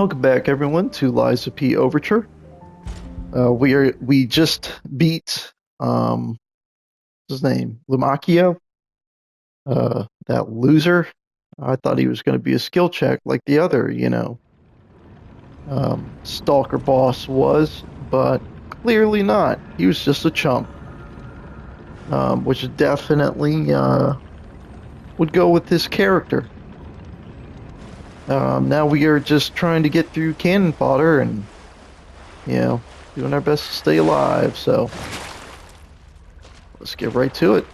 Welcome back, everyone, to Lies of P Overture. We just beat what's his name, Lumacchio, that loser. I thought he was going to be a skill check like the other, stalker boss was, but clearly not. He was just a chump, which definitely would go with his character. Now we are just trying to get through cannon fodder and doing our best to stay alive. So let's get right to it.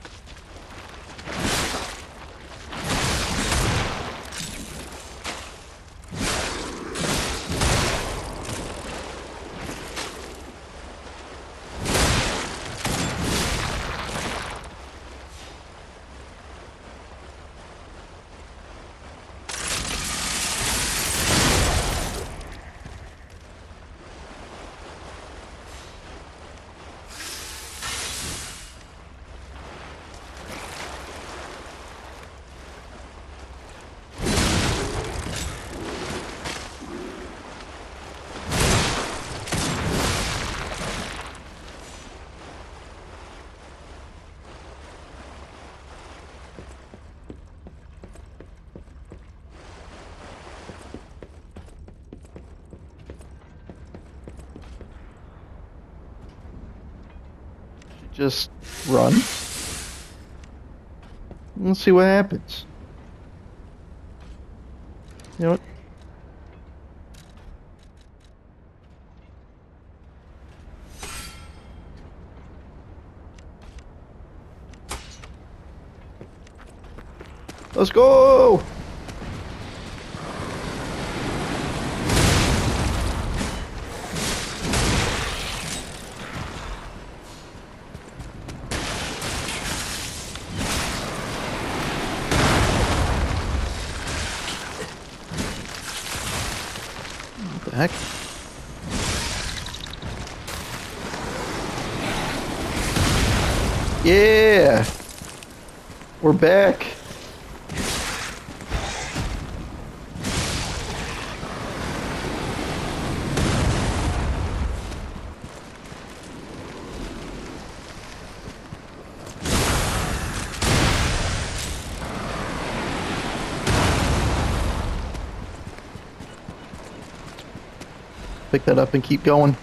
Just run. Let's see what happens. You know what? Let's go! What the heck? Yeah! We're back! Pick that up and keep going.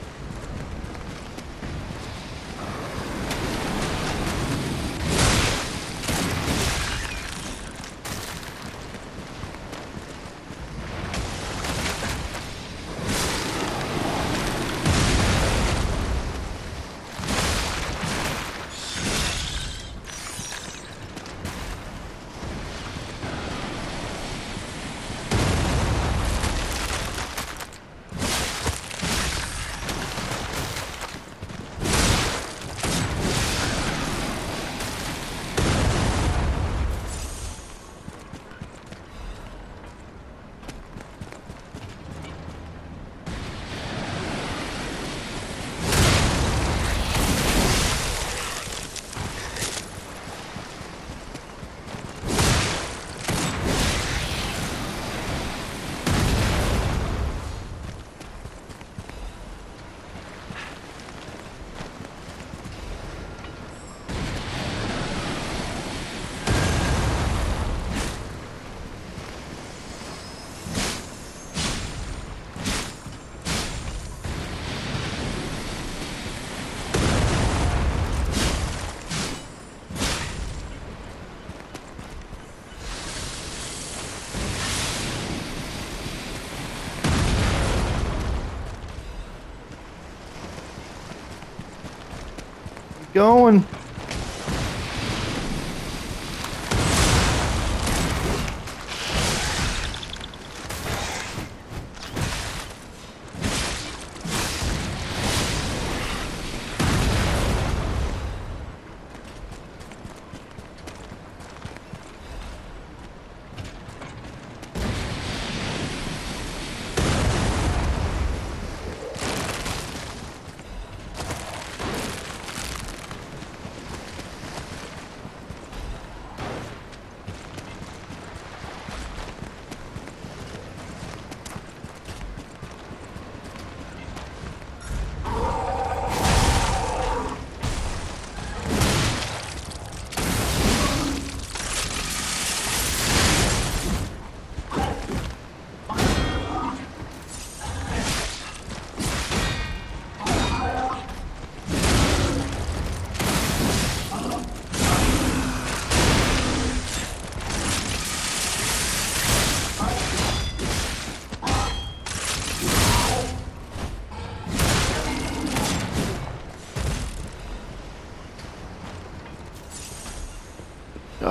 Keep going.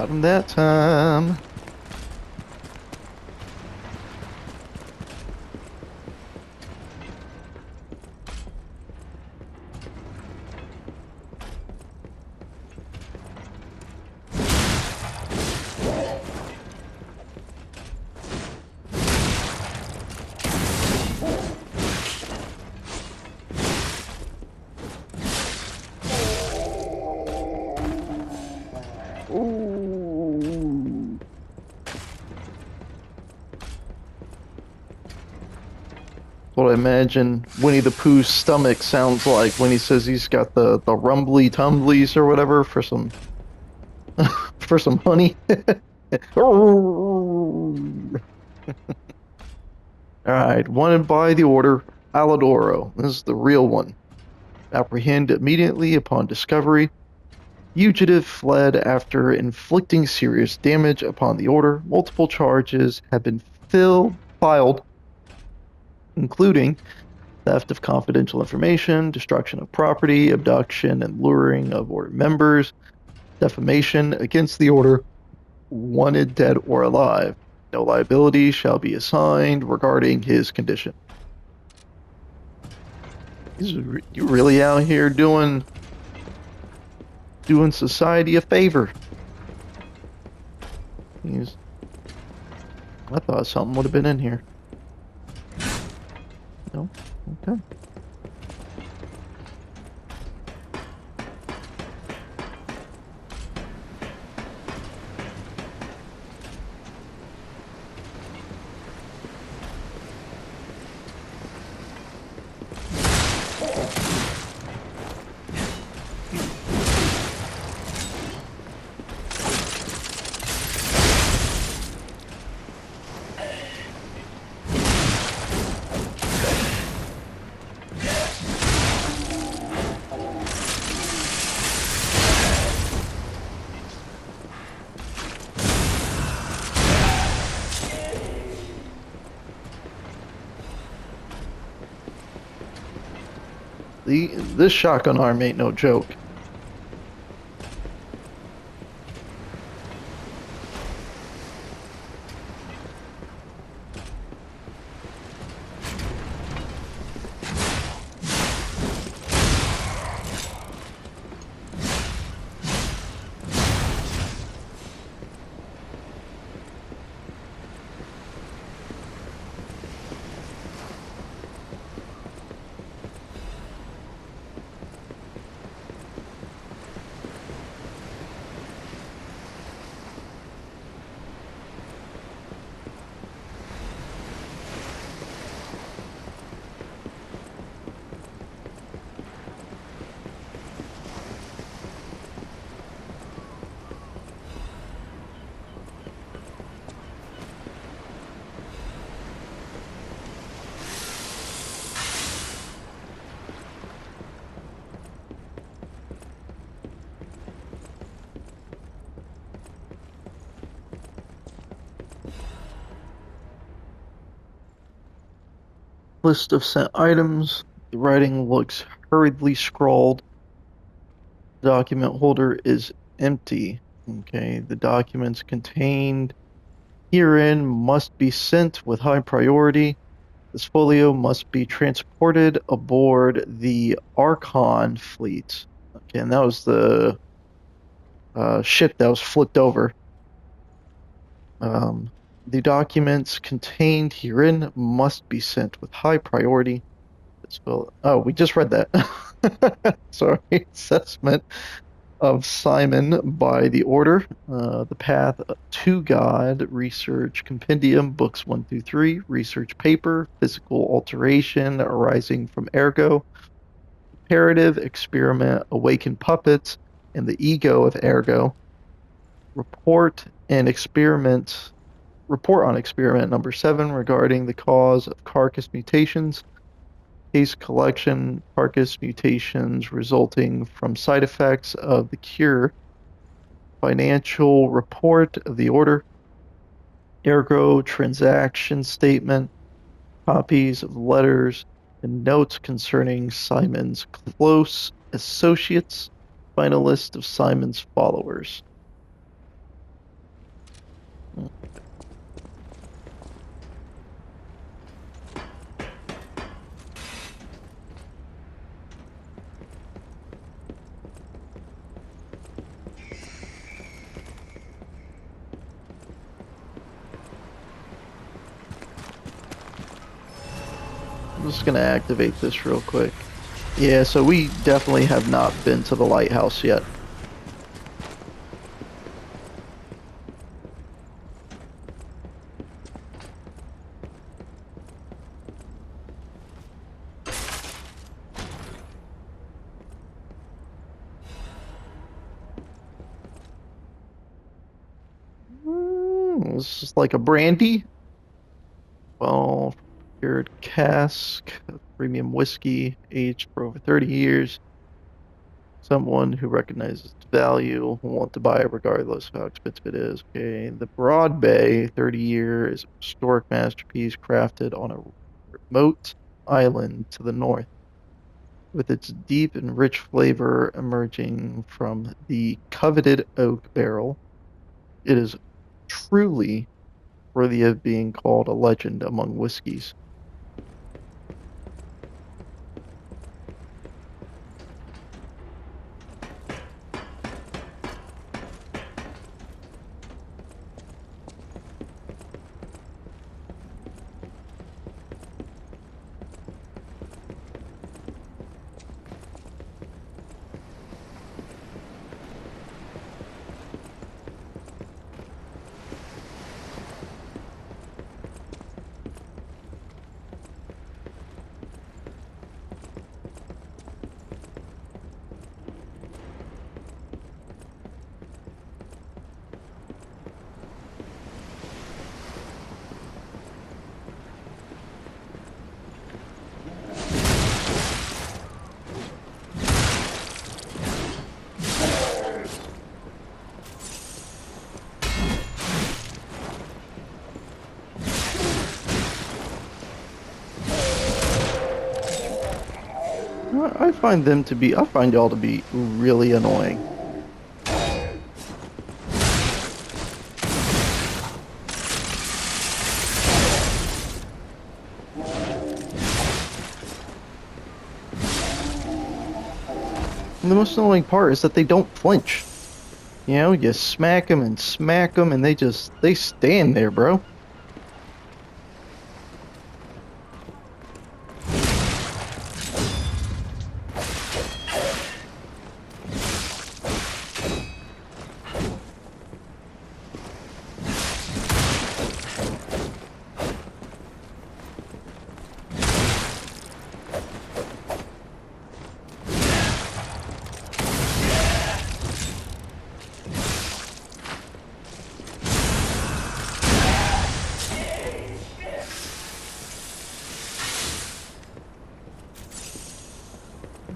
Got him that time. Ooh. What I imagine Winnie the Pooh's stomach sounds like when he says he's got the rumbly tumblies or whatever for some honey. All right, wanted by the order Alidoro. This is the real one. Apprehend immediately upon discovery. Fugitive fled after inflicting serious damage upon the order. Multiple charges have been filed, including theft of confidential information, destruction of property, abduction and luring of order members, defamation against the order, wanted dead or alive. No liability shall be assigned regarding his condition. You really out here doing society a favor. He's, I thought something would have been in here. No? Okay. This shotgun arm ain't no joke. List of sent items. The writing looks hurriedly scrawled. The document holder is empty. Okay, the documents contained herein must be sent with high priority. This folio must be transported aboard the Archon fleet. Okay, and that was the ship that was flipped over. Um, the documents contained herein must be sent with high priority. Oh, we just read that. Sorry, assessment of Simon by the order. The Path to God, Research Compendium, Books 1 through 3, Research Paper, Physical Alteration arising from Ergo, Imperative Experiment, Awakened Puppets, and the Ego of Ergo. Report and experiment. Report on experiment number 7 regarding the cause of carcass mutations. Case collection, carcass mutations resulting from side effects of the cure. Financial report of the order. Ergo transaction statement. Copies of letters and notes concerning Simon's close associates. Final list of Simon's followers. I'm just gonna activate this real quick. Yeah, so we definitely have not been to the lighthouse yet. This is like a brandy. Well, cured cask of premium whiskey, aged for over 30 years. Someone who recognizes its value will want to buy it regardless of how expensive it is. Okay, the Broad Bay 30-year is a historic masterpiece crafted on a remote island to the north, with its deep and rich flavor emerging from the coveted oak barrel. It is truly worthy of being called a legend among whiskeys. I find y'all to be really annoying. And the most annoying part is that they don't flinch. You know, you smack them, and they stand there, bro.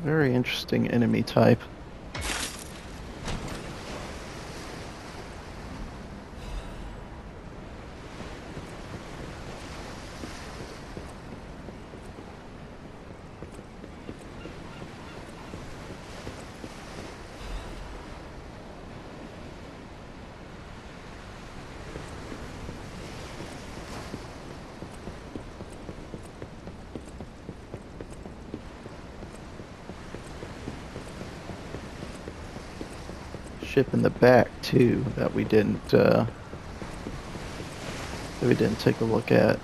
Very interesting enemy type. Ship in the back too that we didn't take a look at.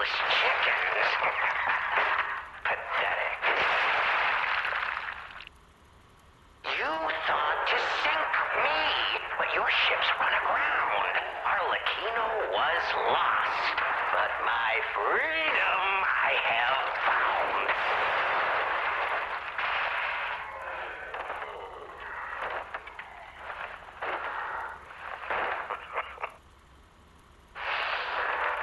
those chickens. Pathetic. You thought to sink me, but your ships run aground. Arlecchino was lost, but my freedom I have found.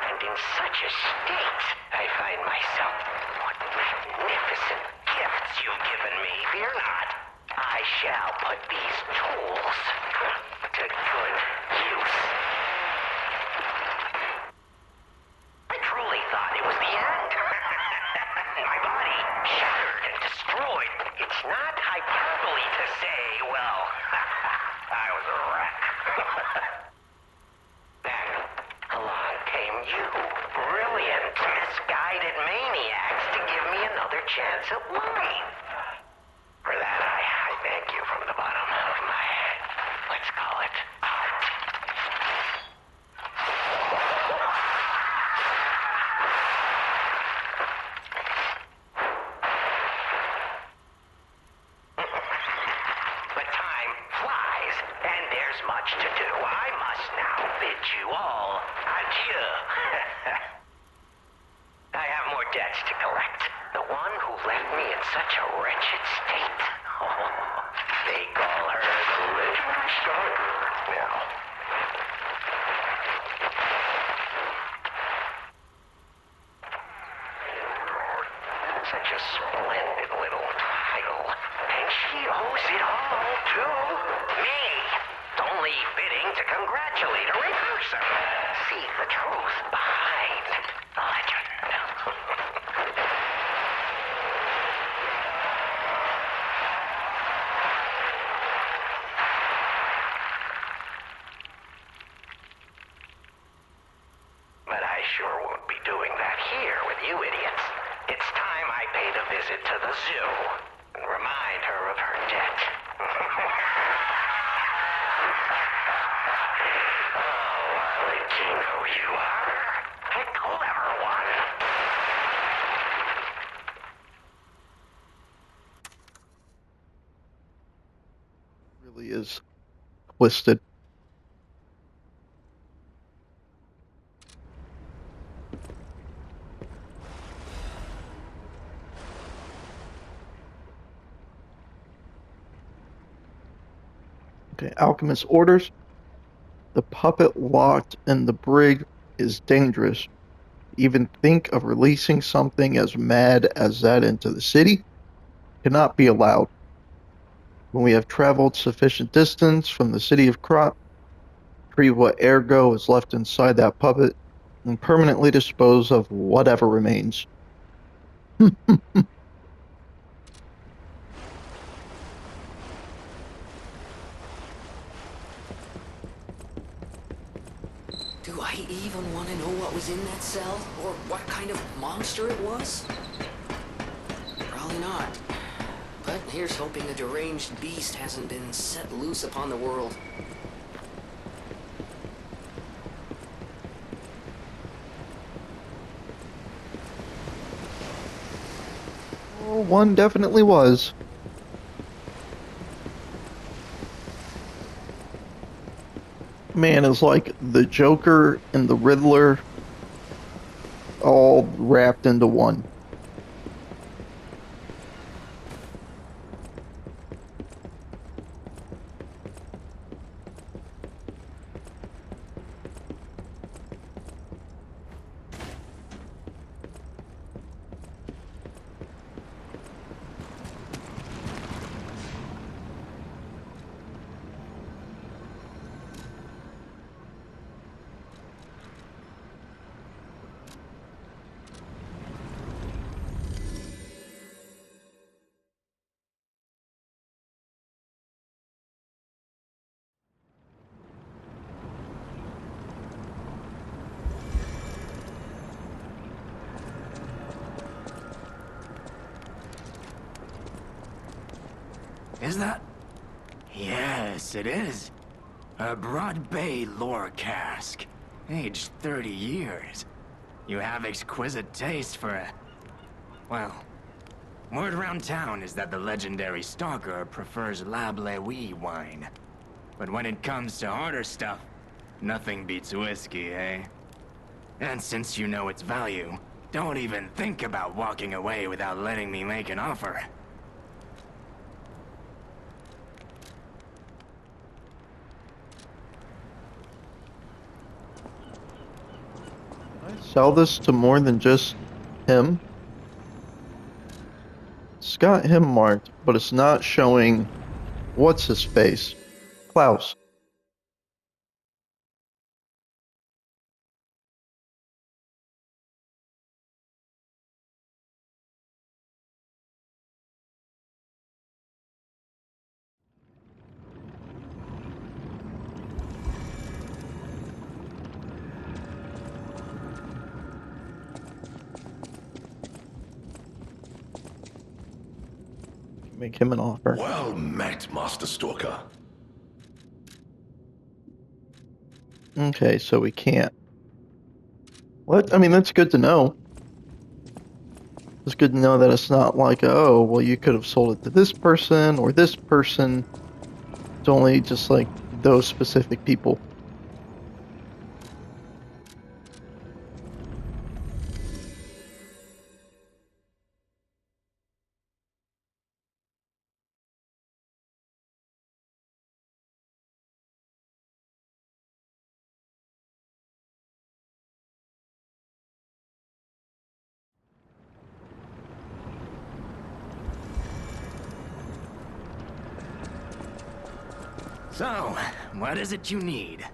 And in such a state, I find myself. What magnificent gifts you've given me. Fear not. I shall put these tools to good use. I truly thought it was the end. My body shattered and destroyed. It's not hyperbole to say, well, I was a wreck. Then, along came you. Brilliant, misguided maniacs to give me another chance at life. For that, I thank you from the bottom of my head. Let's call it art. But time flies, and there's much to do. I must now bid you all adieu. I have more debts to collect. The one who left me in such a wretched state. Oh, they call her the little sharper now. Such a splendid little title. And she owes it all to me. It's only fitting to congratulate her in person. See the truth behind the legend. But I sure won't be doing that here with you idiots. It's time I paid a visit to the zoo and remind her of her debt. Oh, Arlecchino, you are a clever one. Really is twisted. Okay, Alchemist orders. The puppet locked in the brig is dangerous. Even think of releasing something as mad as that into the city cannot be allowed. When we have traveled sufficient distance from the city of Krot, retrieve what ergo is left inside that puppet and permanently dispose of whatever remains. Do I even want to know what was in that cell? Or what kind of monster it was? Probably not. But here's hoping a deranged beast hasn't been set loose upon the world. Well, one definitely was. Man is like the Joker and the Riddler all wrapped into one. Is that? Yes, it is. A Broad Bay lore cask. Aged 30 years. You have exquisite taste for well, word around town is that the legendary stalker prefers Lab Lewy wine. But when it comes to harder stuff, nothing beats whiskey, eh? And since you know its value, don't even think about walking away without letting me make an offer. Sell this to more than just him. It's got him marked, but it's not showing what's his face. Klaus. Make him an offer. Well met, Master Stalker. Okay, so we can't. What? I mean, that's good to know. It's good to know that it's not like, oh, well, you could have sold it to this person or this person. It's only just like those specific people. So, what is it you need?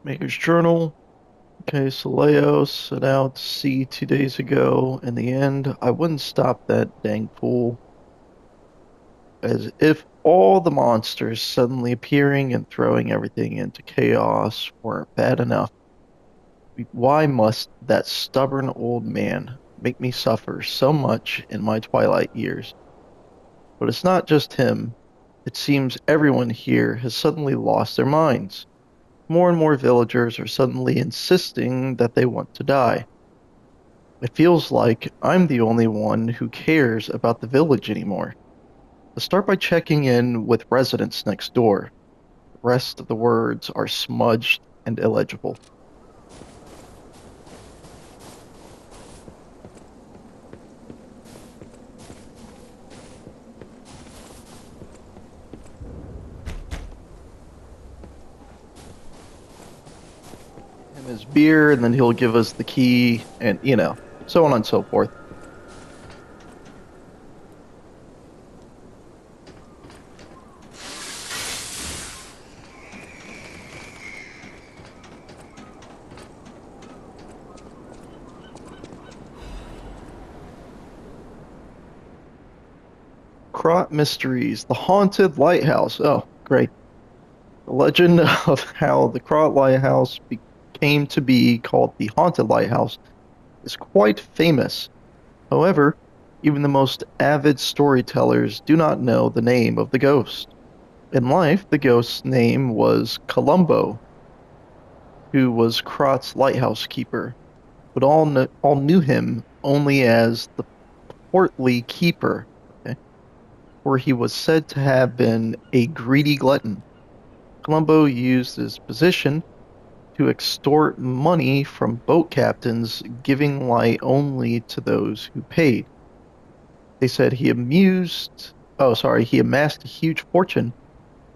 Maker's Journal. Okay, so Leo set out to sea 2 days ago. In the end, I wouldn't stop that dang fool. As if all the monsters suddenly appearing and throwing everything into chaos weren't bad enough. Why must that stubborn old man make me suffer so much in my twilight years? But it's not just him. It seems everyone here has suddenly lost their minds. More and more villagers are suddenly insisting that they want to die. It feels like I'm the only one who cares about the village anymore. Let's start by checking in with residents next door. The rest of the words are smudged and illegible. Him his beer, and then he'll give us the key, and so on and so forth. Crot Mysteries, the Haunted Lighthouse. Oh, great. The legend of how the Crot Lighthouse came to be called the Haunted Lighthouse is quite famous. However, even the most avid storytellers do not know the name of the ghost. In life, the ghost's name was Columbo, who was Crot's lighthouse keeper, but all knew him only as the portly keeper, okay, where he was said to have been a greedy glutton. Columbo used his position to extort money from boat captains, giving light only to those who paid. They said he amassed a huge fortune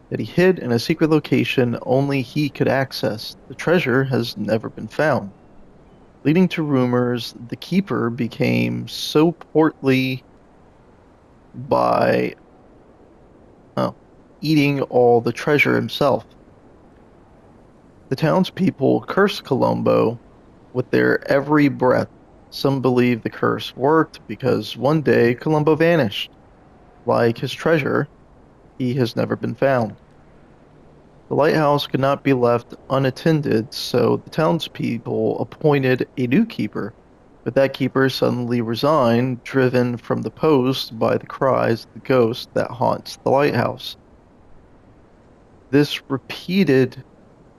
that he hid in a secret location only he could access. The treasure has never been found, leading to rumors the keeper became so portly by oh, eating all the treasure himself. The townspeople cursed Colombo with their every breath. Some believe the curse worked because one day Colombo vanished. Like his treasure, he has never been found. The lighthouse could not be left unattended, so the townspeople appointed a new keeper, but that keeper suddenly resigned, driven from the post by the cries of the ghost that haunts the lighthouse. This repeated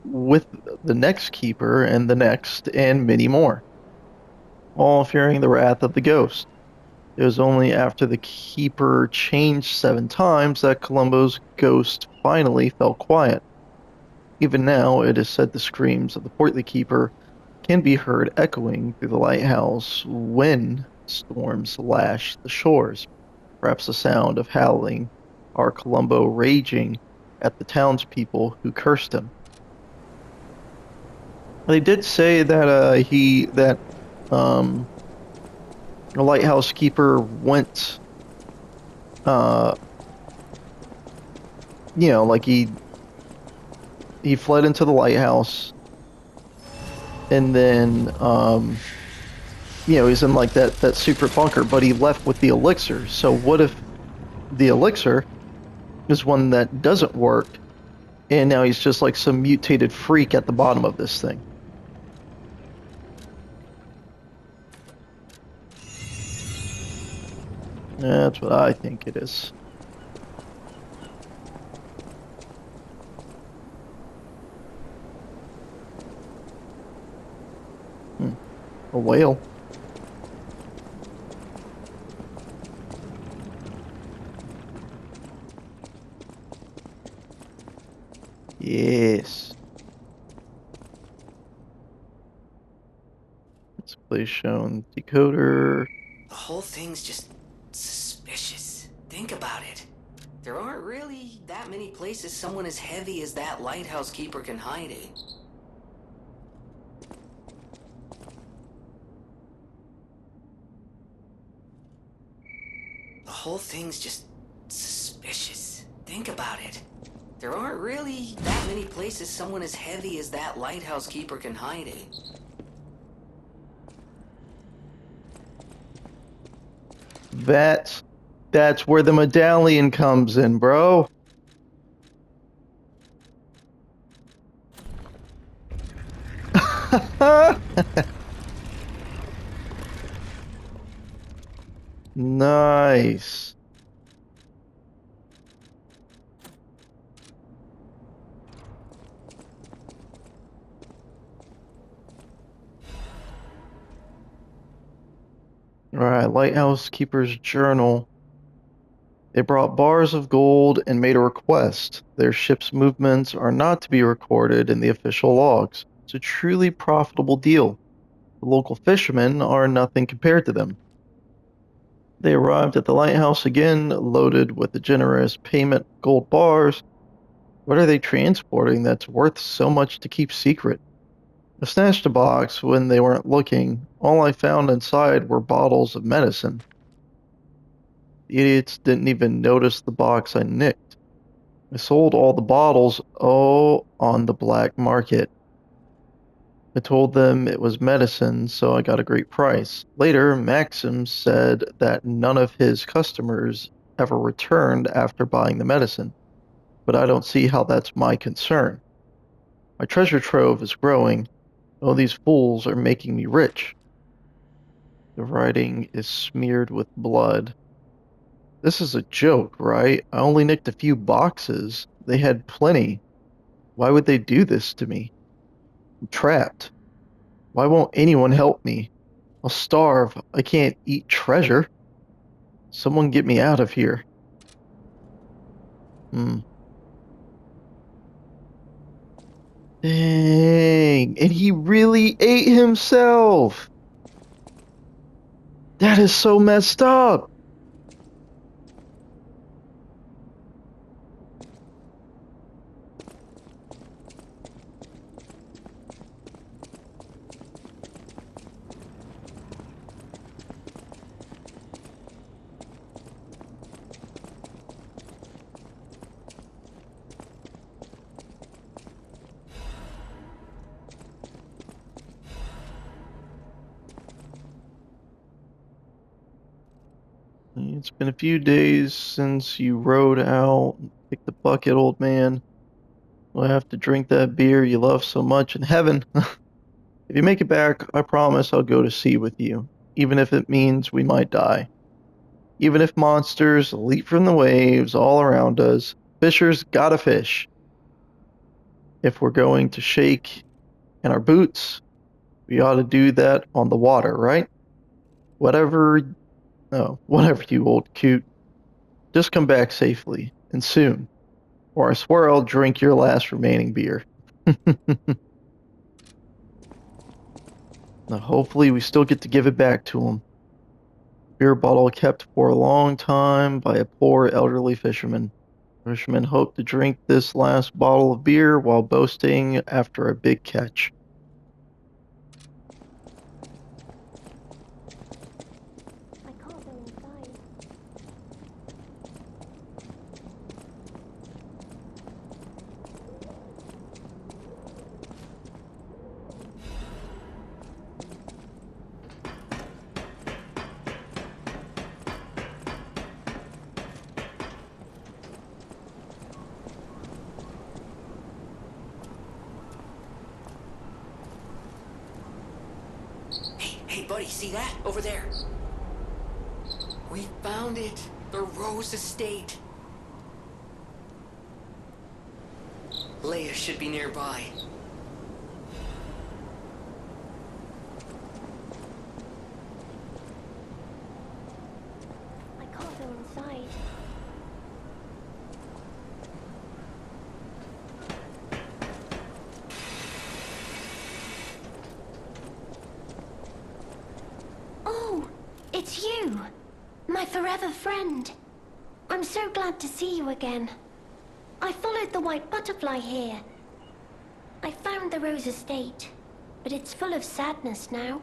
with the next keeper and the next, and many more, all fearing the wrath of the ghost. It was only after the keeper changed 7 times that Columbo's ghost finally fell quiet. Even now, it is said the screams of the portly keeper can be heard echoing through the lighthouse when storms lash the shores. Perhaps the sound of howling are Columbo raging at the townspeople who cursed him. They did say that um the lighthouse keeper went uh like he fled into the lighthouse, and then he's in like that secret bunker, but he left with the elixir. So what if the elixir is one that doesn't work, and now he's just like some mutated freak at the bottom of this thing? That's what I think it is. Hmm. A whale. Yes. Display shown decoder. The whole thing's just suspicious. Think about it. There aren't really that many places someone as heavy as that lighthouse keeper can hide in. The whole thing's just suspicious. Think about it. There aren't really that many places someone as heavy as that lighthouse keeper can hide in. That's where the medallion comes in, bro. Nice. All right, Lighthouse Keeper's Journal. They brought bars of gold and made a request. Their ship's movements are not to be recorded in the official logs. It's a truly profitable deal. The local fishermen are nothing compared to them. They arrived at the lighthouse again, loaded with a generous payment of gold bars. What are they transporting that's worth so much to keep secret? I snatched a box when they weren't looking. All I found inside were bottles of medicine. The idiots didn't even notice the box I nicked. I sold all the bottles, on the black market. I told them it was medicine, so I got a great price. Later, Maxim said that none of his customers ever returned after buying the medicine, but I don't see how that's my concern. My treasure trove is growing. All these fools are making me rich. The writing is smeared with blood. This is a joke, right? I only nicked a few boxes. They had plenty. Why would they do this to me? I'm trapped. Why won't anyone help me? I'll starve. I can't eat treasure. Someone get me out of here. Hmm. Dang. And he really ate himself. That is so messed up. It's been a few days since you rode out and picked the bucket, old man. We'll have to drink that beer you love so much in heaven. If you make it back, I promise I'll go to sea with you, even if it means we might die. Even if monsters leap from the waves all around us, fishers gotta fish. If we're going to shake in our boots, we ought to do that on the water, right? Whatever, no, whatever, you old coot. Just come back safely, and soon, or I swear I'll drink your last remaining beer. Now, hopefully, we still get to give it back to him. Beer bottle kept for a long time by a poor elderly fisherman. Fisherman hoped to drink this last bottle of beer while boasting after a big catch. I can't go inside. Hey, buddy, see that? Over there. We found it. The Rose Estate. Leia should be nearby. I can't go inside. Oh, it's you, my forever friend. I'm so glad to see you again. I followed the white butterfly here. I found the Rose Estate, but it's full of sadness now.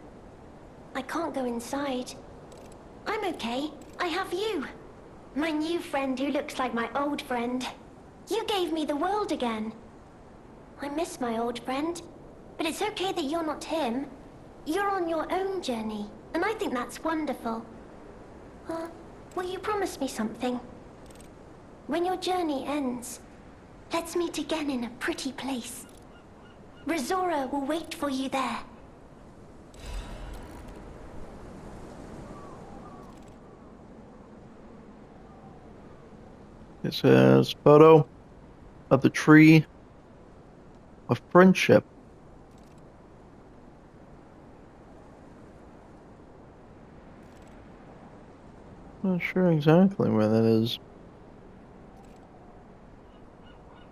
I can't go inside. I'm okay. I have you. My new friend who looks like my old friend. You gave me the world again. I miss my old friend, but it's okay that you're not him. You're on your own journey, and I think that's wonderful. Will you promise me something? When your journey ends, let's meet again in a pretty place. Rizora will wait for you there. It says photo of the tree of friendship. Not sure exactly where that is.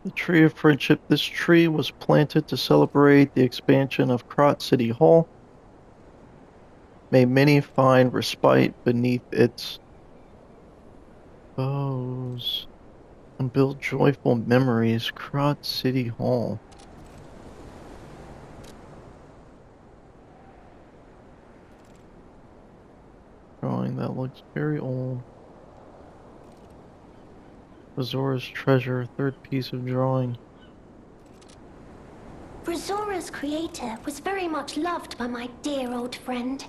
The tree of friendship. This tree was planted to celebrate the expansion of Krot City Hall. May many find respite beneath its boughs and build joyful memories. Krot City Hall. Drawing that looks very old. Azora's treasure, third piece of drawing. Rizora's creator was very much loved by my dear old friend.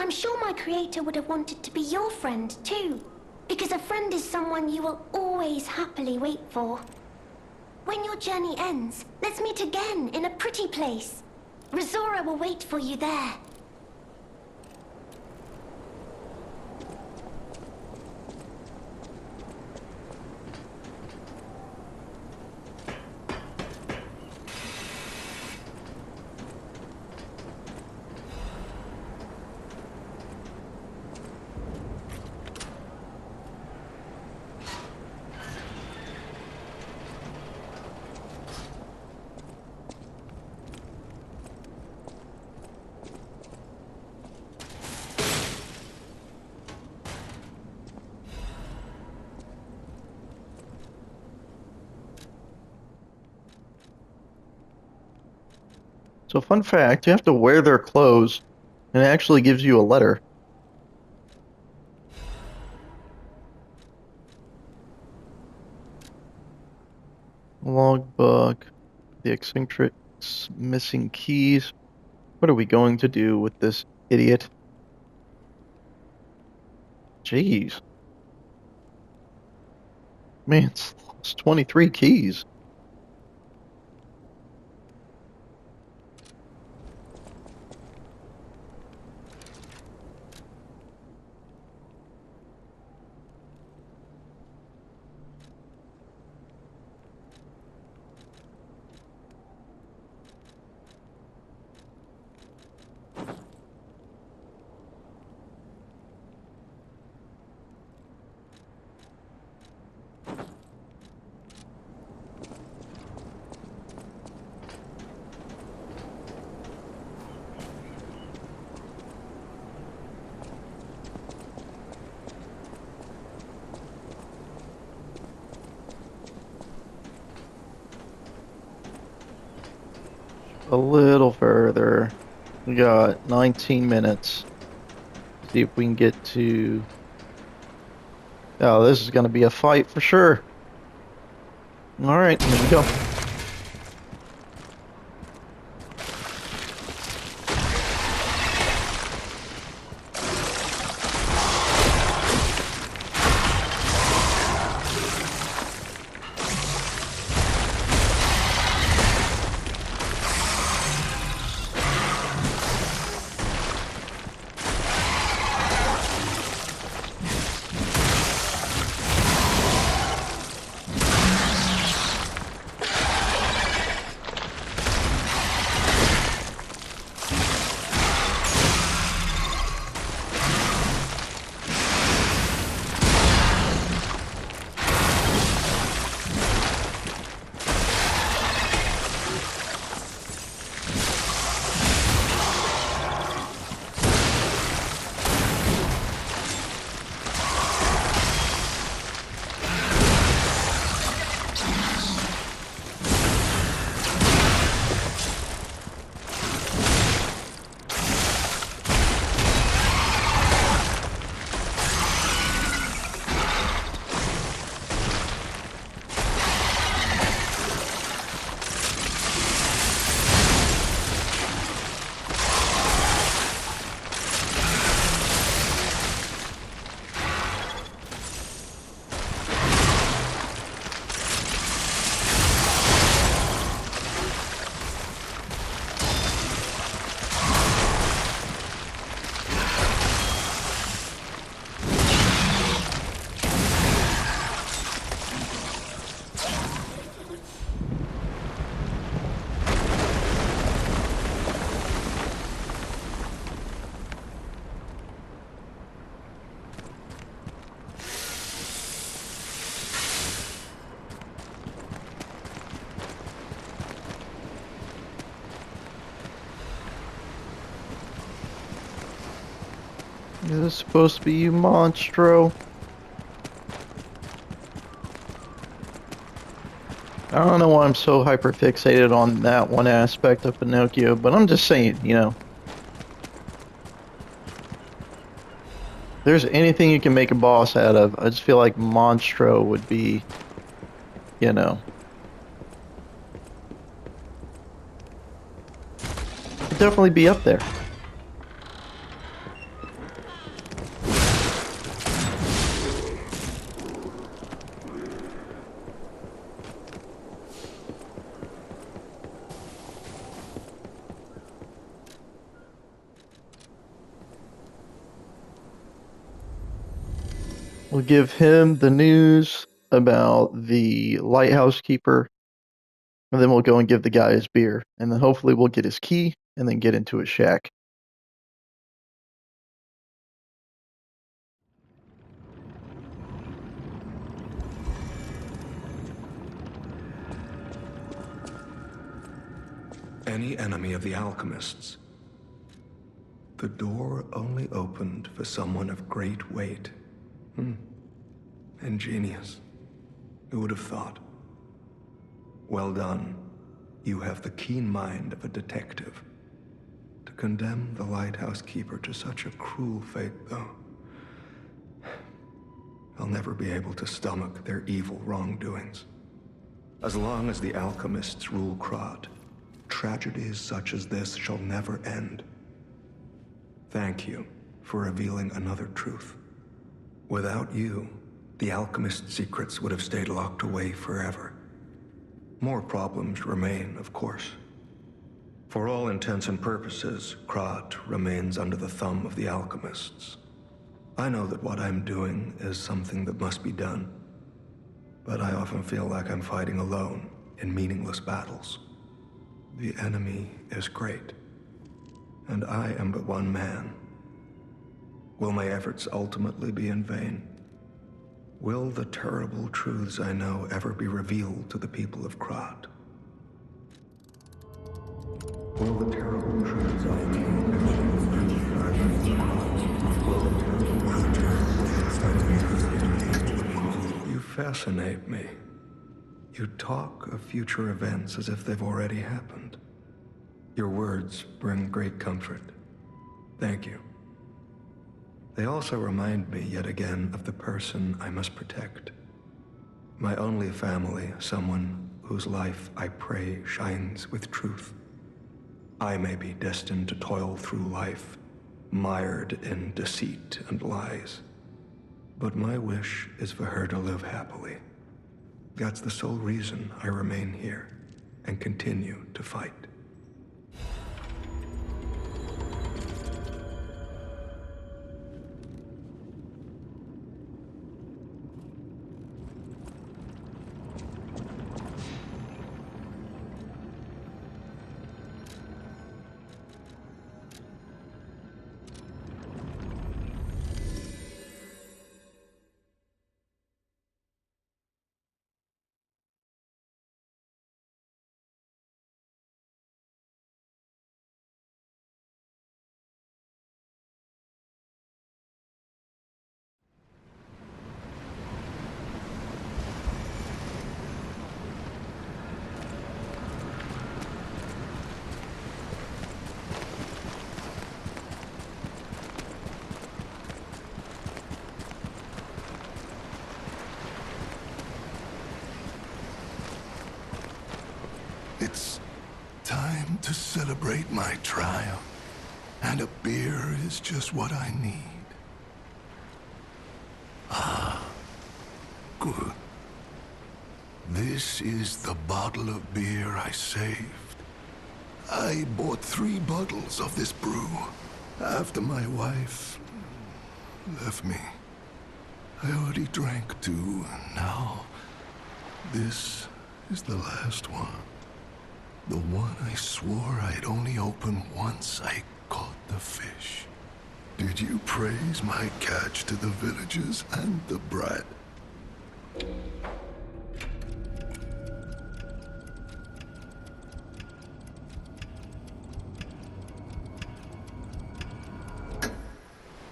I'm sure my creator would have wanted to be your friend too, because a friend is someone you will always happily wait for. When your journey ends, let's meet again in a pretty place. Rizora will wait for you there. So fun fact, you have to wear their clothes, and it actually gives you a letter. Logbook, the eccentric's missing keys. What are we going to do with this idiot? Jeez. Man, it's lost 23 keys. A little further. We got 19 minutes. See if we can get to... Oh, this is going to be a fight for sure. All right, here we go. Is this supposed to be you, Monstro? I don't know why I'm so hyper fixated on that one aspect of Pinocchio, but I'm just saying, if there's anything you can make a boss out of, I just feel like Monstro would be, you know, would definitely be up there. We'll give him the news about the lighthouse keeper, and then we'll go and give the guy his beer, and then hopefully we'll get his key and then get into his shack. Any enemy of the alchemists. The door only opened for someone of great weight. Ingenious. Who would have thought? Well done. You have the keen mind of a detective. To condemn the lighthouse keeper to such a cruel fate, though, I'll never be able to stomach their evil wrongdoings. As long as the alchemists rule Krat, tragedies such as this shall never end. Thank you for revealing another truth. Without you, the alchemist's secrets would have stayed locked away forever. More problems remain, of course. For all intents and purposes, Krat remains under the thumb of the alchemists. I know that what I'm doing is something that must be done, but I often feel like I'm fighting alone in meaningless battles. The enemy is great, and I am but one man. Will my efforts ultimately be in vain? Will the terrible truths I know ever be revealed to the people of Krat? Will the terrible truths I know ever be revealed to the people of Krat? Will the terrible truths I know? You fascinate me. You talk of future events as if they've already happened. Your words bring great comfort. Thank you. They also remind me yet again of the person I must protect. My only family, someone whose life I pray shines with truth. I may be destined to toil through life, mired in deceit and lies. But my wish is for her to live happily. That's the sole reason I remain here and continue to fight. It's time to celebrate my triumph, and a beer is just what I need. Ah, good. This is the bottle of beer I saved. I bought 3 bottles of this brew after my wife left me. I already drank 2, and now this is the last one. The one I swore I'd only open once I caught the fish. Did you praise my catch to the villagers and the brat?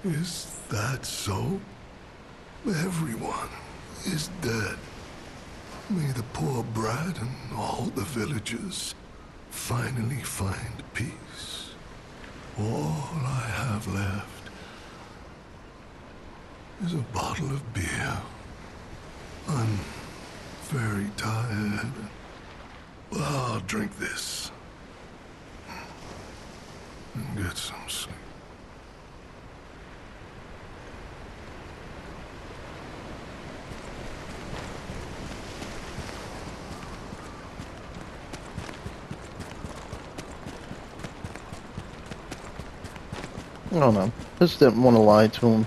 Is that so? Everyone is dead. May the poor brat and all the villagers finally find peace. All I have left is a bottle of beer. I'm very tired. I'll drink this and get some sleep. I don't know. Just didn't want to lie to him.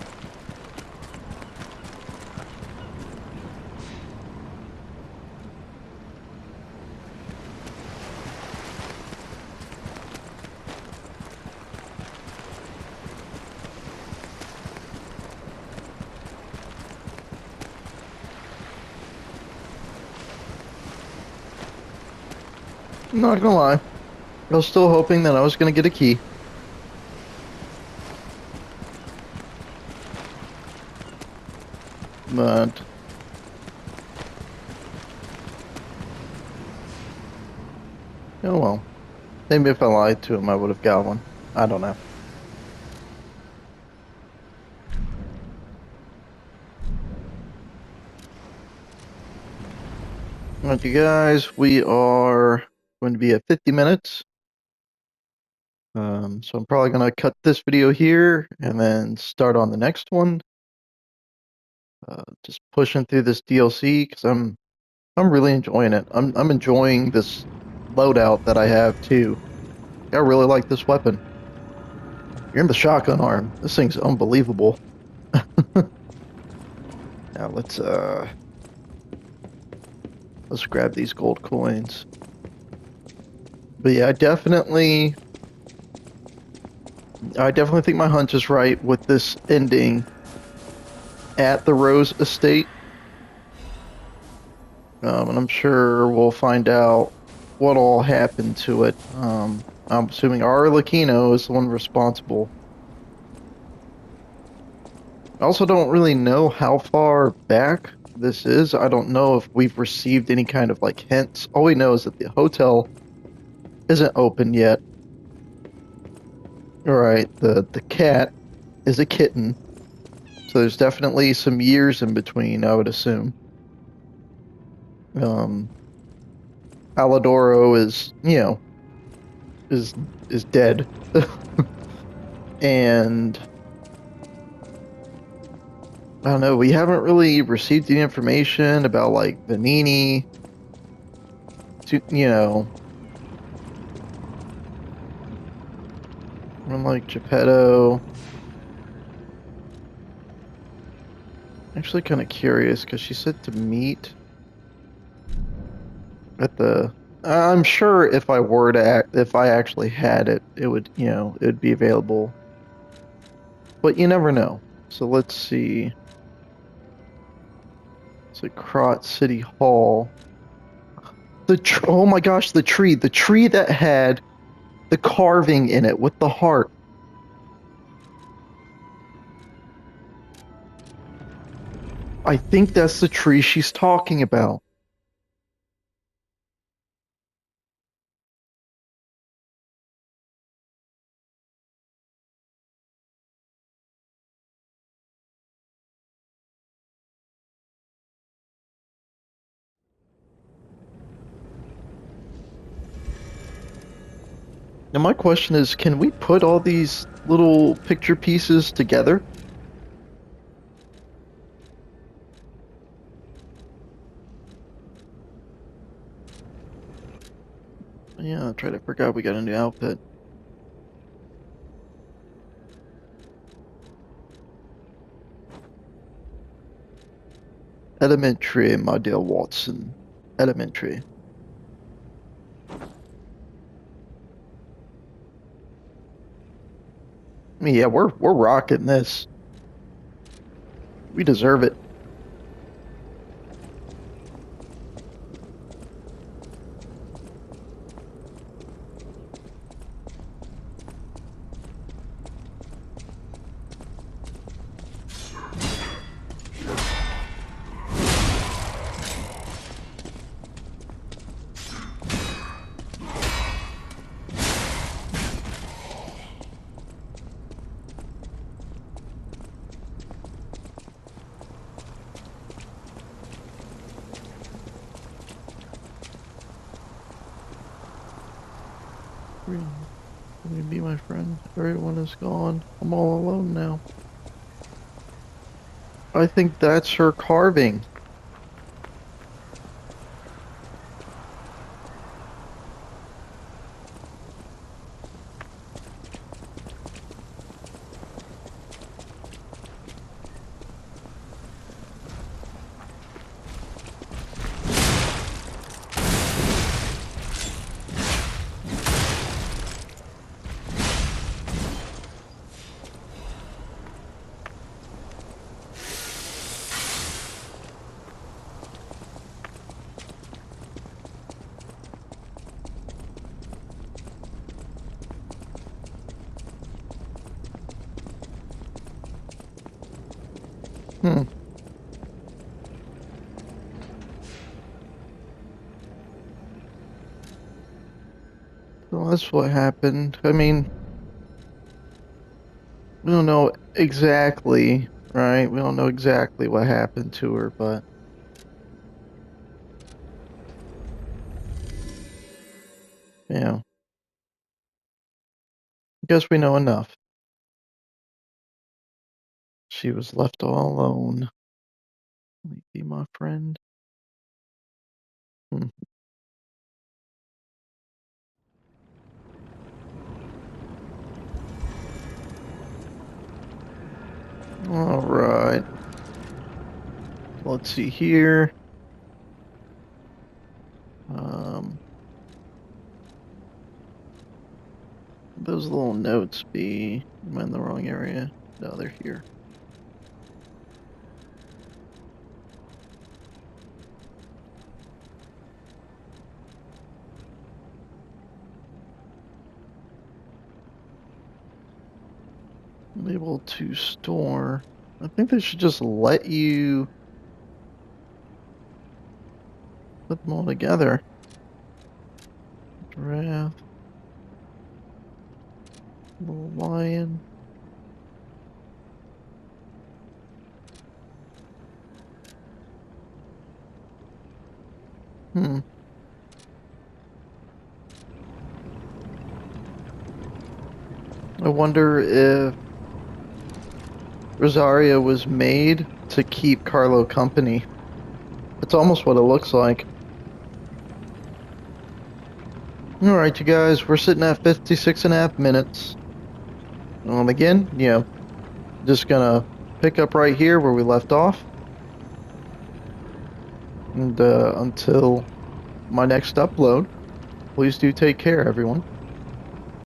I'm not gonna lie. I was still hoping that I was gonna get a key. But oh well. Maybe if I lied to him, I would have got one. I don't know. Alright, you guys, we are going to be at 50 minutes. So I'm probably going to cut this video here and then start on the next one. Just pushing through this DLC because I'm really enjoying it. I'm enjoying this loadout that I have too. I really like this weapon. You're in the shotgun arm. This thing's unbelievable. Now let's grab these gold coins. But yeah, I definitely think my hunch is right with this ending at the Rose Estate. And I'm sure we'll find out what all happened to it. I'm assuming Arlecchino is the one responsible. I also don't really know how far back this is. I don't know if we've received any kind of like hints. All we know is that the hotel isn't open yet. All right, the cat is a kitten. So there's definitely some years in between, I would assume. Um, Alidoro is, is dead. And I don't know, we haven't really received any information about like Vanini to, unlike Geppetto. Actually kind of curious because she said to meet at the I'm sure if I were to if I actually had it, it would, it would be available. But you never know. So let's see. It's like Krot City Hall. Oh my gosh, the tree that had the carving in it with the heart. I think that's the tree she's talking about. Now my question is, can we put all these little picture pieces together? Yeah, I tried to forget we got a new outfit. Elementary, my dear Watson. Elementary. I mean, yeah, we're rocking this. We deserve it. Will you be my friend? Everyone is gone. I'm all alone now. I think that's her carving. Hmm. So that's what happened. I mean, we don't know exactly, right? We don't know exactly what happened to her, but yeah, I guess we know enough. She was left all alone. Will you be my friend? Hmm. All right. Let's see here. Um, those little notes be. Am I in the wrong area? No, they're here. Able to store. I think they should just let you put them all together. Giraffe, little lion. Hmm. I wonder if Rosario was made to keep Carlo company. It's almost what it looks like. All right, you guys, we're sitting at 56 and a half minutes. Again, just gonna pick up right here where we left off. And until my next upload, please do take care, everyone.